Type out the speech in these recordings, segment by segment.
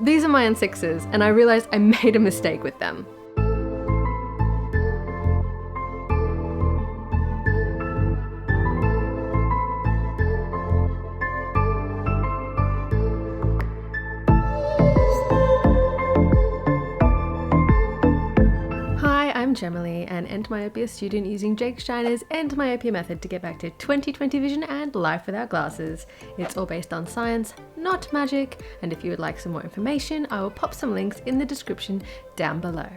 These are my N6s, and I realized I made a mistake with them. I'm Gemily, an EndMyopia student using Jake Steiner's EndMyopia method to get back to 20/20 vision and life without glasses. It's all based on science, not magic, and if you would like some more information, I will pop some links in the description down below.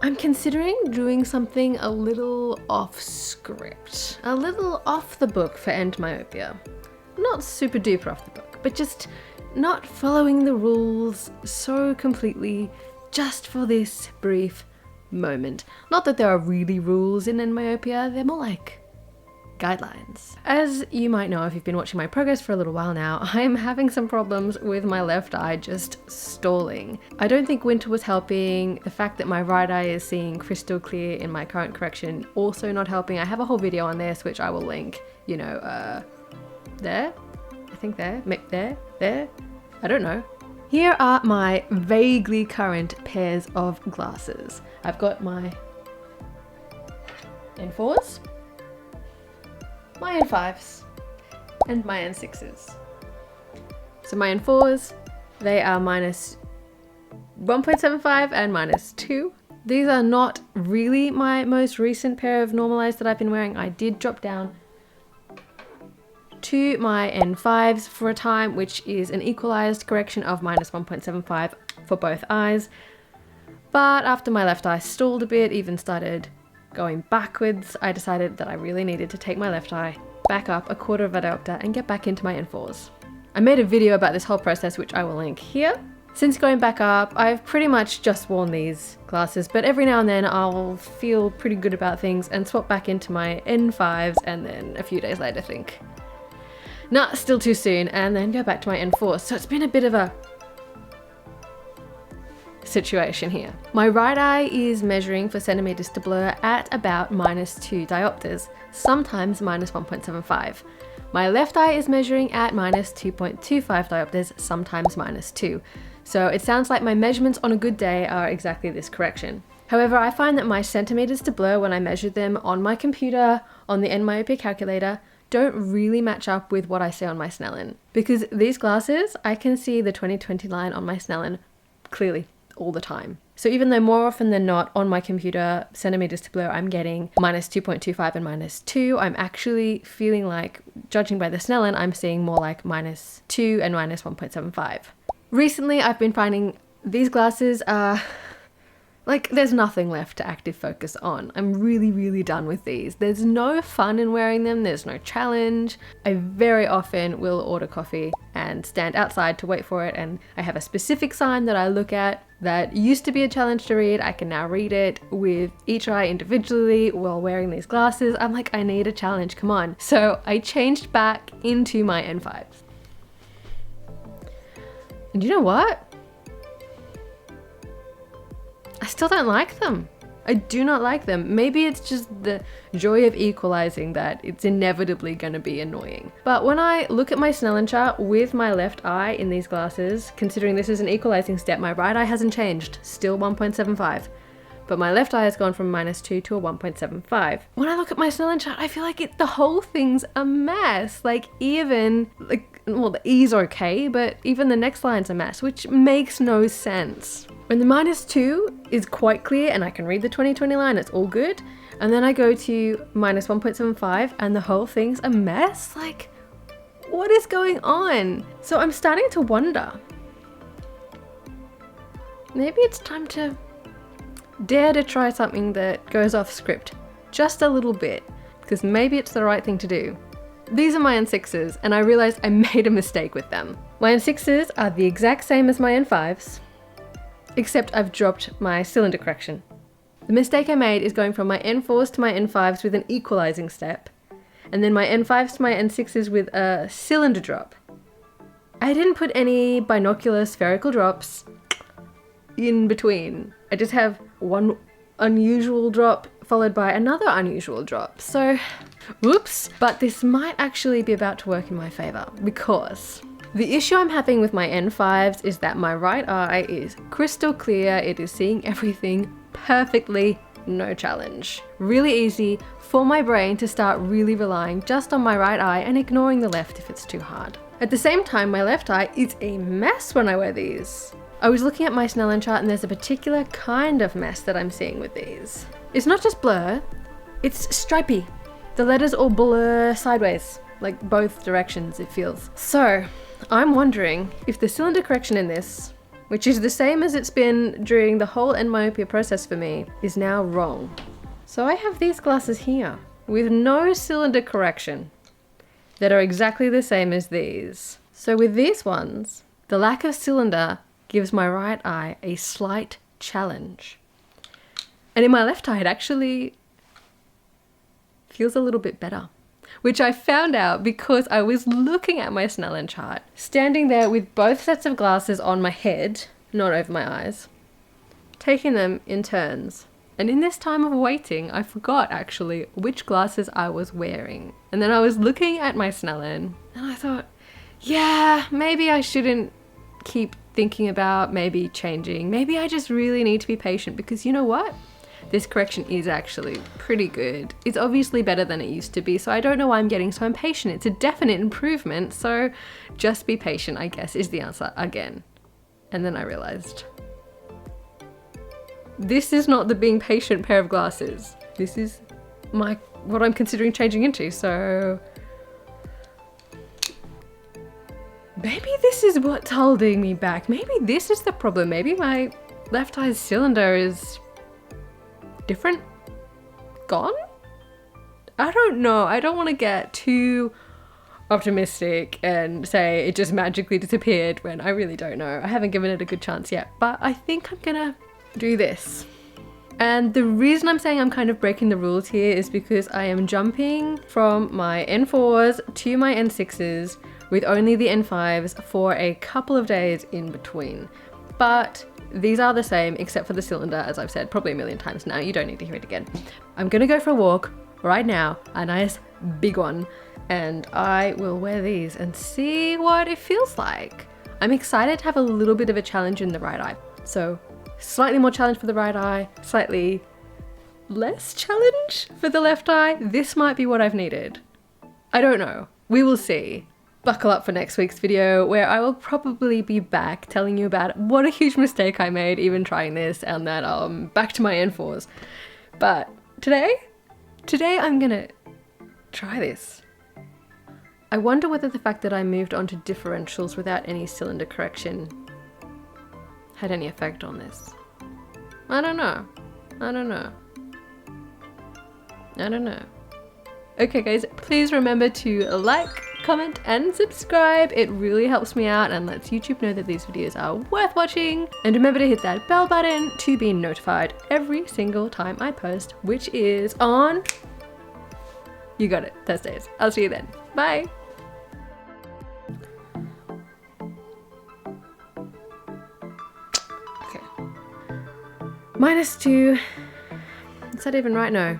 I'm considering doing something a little off script, a little off the book for EndMyopia. Not super duper off the book, but just not following the rules so completely just for this brief moment. Not that there are really rules in EndMyopia, they're more like guidelines. As you might know if you've been watching my progress for a little while now, I am having some problems with my left eye just stalling. I don't think winter was helping, the fact that my right eye is seeing crystal clear in my current correction also not helping. I have a whole video on this which I will link, you know, there? I think there? There? I don't know. Here are my vaguely current pairs of glasses. I've got my N4s, my N5s, and my N6s. So my N4s, they are minus 1.75 and minus 2. These are not really my most recent pair of normalized that I've been wearing. I did drop down to my N5s for a time, which is an equalized correction of minus 1.75 for both eyes. But after my left eye stalled a bit, even started going backwards, I decided that I really needed to take my left eye back up a quarter of a diopter and get back into my N4s. I made a video about this whole process, which I will link here. Since going back up, I've pretty much just worn these glasses, but every now and then I'll feel pretty good about things and swap back into my N5s, and then a few days later think, nah, still too soon, and then go back to my N4s. So it's been a bit of a situation here. My right eye is measuring for centimeters to blur at about minus 2 diopters, sometimes minus 1.75. My left eye is measuring at minus 2.25 diopters, sometimes minus 2. So it sounds like my measurements on a good day are exactly this correction. However, I find that my centimeters to blur when I measure them on my computer, on the EndMyopia calculator, don't really match up with what I see on my Snellen. Because these glasses, I can see the 20/20 line on my Snellen clearly all the time. So even though more often than not on my computer, centimeters to blur, I'm getting minus 2.25 and minus 2, I'm actually feeling like, judging by the Snellen, I'm seeing more like minus 2 and minus 1.75. Recently, I've been finding these glasses are like, there's nothing left to active focus on. I'm really done with these. There's no fun in wearing them. There's no challenge. I very often will order coffee and stand outside to wait for it. And I have a specific sign that I look at that used to be a challenge to read. I can now read it with each eye individually while wearing these glasses. I'm like, I need a challenge, come on. So I changed back into my N5s. And you know what? I still don't like them. I do not like them. Maybe it's just the joy of equalizing that it's inevitably going to be annoying. But when I look at my Snellen chart with my left eye in these glasses, considering this is an equalizing step, my right eye hasn't changed, still 1.75. But my left eye has gone from minus 2 to a 1.75. When I look at my Snellen chart, I feel like the whole thing's a mess. Like well, the E's okay, but even the next line's a mess, which makes no sense. When the minus 2 is quite clear and I can read the 20/20 line, it's all good. And then I go to minus 1.75 and the whole thing's a mess? Like, what is going on? So I'm starting to wonder, maybe it's time to dare to try something that goes off script just a little bit, because maybe it's the right thing to do. These are my N6s, and I realized I made a mistake with them. My N6s are the exact same as my N5s, except I've dropped my cylinder correction. The mistake I made is going from my N4s to my N5s with an equalizing step, and then my N5s to my N6s with a cylinder drop. I didn't put any binocular spherical drops in between. I just have one unusual drop followed by another unusual drop. So, whoops. But this might actually be about to work in my favor, because The issue I'm having with my N5s is that my right eye is crystal clear. It is seeing everything perfectly, no challenge. Really easy for my brain to start really relying just on my right eye and ignoring the left if it's too hard. At the same time, my left eye is a mess when I wear these. I was looking at my Snellen chart and there's a particular kind of mess that I'm seeing with these. It's not just blur, it's stripy. The letters all blur sideways, like both directions it feels. So I'm wondering if the cylinder correction in this, which is the same as it's been during the whole EndMyopia process for me, is now wrong. So I have these glasses here with no cylinder correction that are exactly the same as these. So with these ones, the lack of cylinder gives my right eye a slight challenge. And in my left eye, it actually feels a little bit better, which I found out because I was looking at my Snellen chart, standing there with both sets of glasses on my head, not over my eyes, taking them in turns. And in this time of waiting, I forgot actually which glasses I was wearing. And then I was looking at my Snellen and I thought, yeah, maybe I shouldn't keep thinking about maybe changing. Maybe I just really need to be patient because you know what? This correction is actually pretty good. It's obviously better than it used to be, so I don't know why I'm getting so impatient. It's a definite improvement, so just be patient, I guess, is the answer again. And then I realized, this is not the being patient pair of glasses. This is what I'm considering changing into, so maybe this is what's holding me back. Maybe this is the problem. Maybe my left eye's cylinder is different? Gone? I don't know. I don't want to get too optimistic and say it just magically disappeared when I really don't know. I haven't given it a good chance yet, but I think I'm gonna do this. And the reason I'm saying I'm kind of breaking the rules here is because I am jumping from my N4s to my N6s with only the N5s for a couple of days in between. But these are the same except for the cylinder, as I've said probably a million times now. You don't need to hear it again. I'm gonna go for a walk right now, a nice big one, and I will wear these and see what it feels like. I'm excited to have a little bit of a challenge in the right eye. So slightly more challenge for the right eye, slightly less challenge for the left eye. This might be what I've needed. I don't know. We will see. Buckle up for next week's video where I will probably be back telling you about what a huge mistake I made even trying this and that back to my N4s. But today I'm gonna try this. I wonder whether the fact that I moved on to differentials without any cylinder correction had any effect on this. I don't know. Okay guys, please remember to like, comment and subscribe. It really helps me out and lets YouTube know that these videos are worth watching. And remember to hit that bell button to be notified every single time I post, which is on, you got it, Thursdays. I'll see you then. Bye. Okay. -2. Is that even right? No.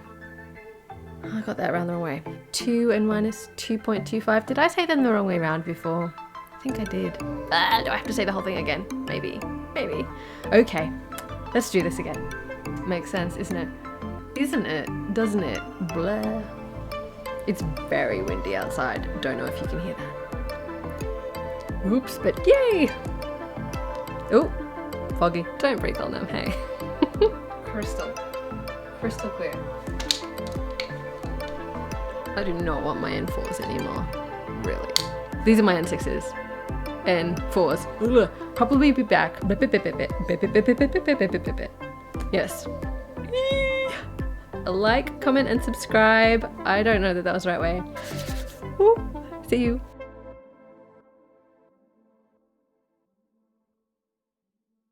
I got that around the wrong way. 2 and -2.25. Did I say them the wrong way around before? I think I did. Do I have to say the whole thing again? Maybe. Okay, let's do this again. Makes sense, isn't it? Doesn't it? Blah. It's very windy outside. Don't know if you can hear that. Oops, but yay! Oh, foggy. Don't breathe on them, hey. Crystal clear. I do not want my N4s anymore, really. These are my N6s. N4s. Ugh. Probably be back. Yes. A like, comment and subscribe. I don't know that was the right way. Woo. See you.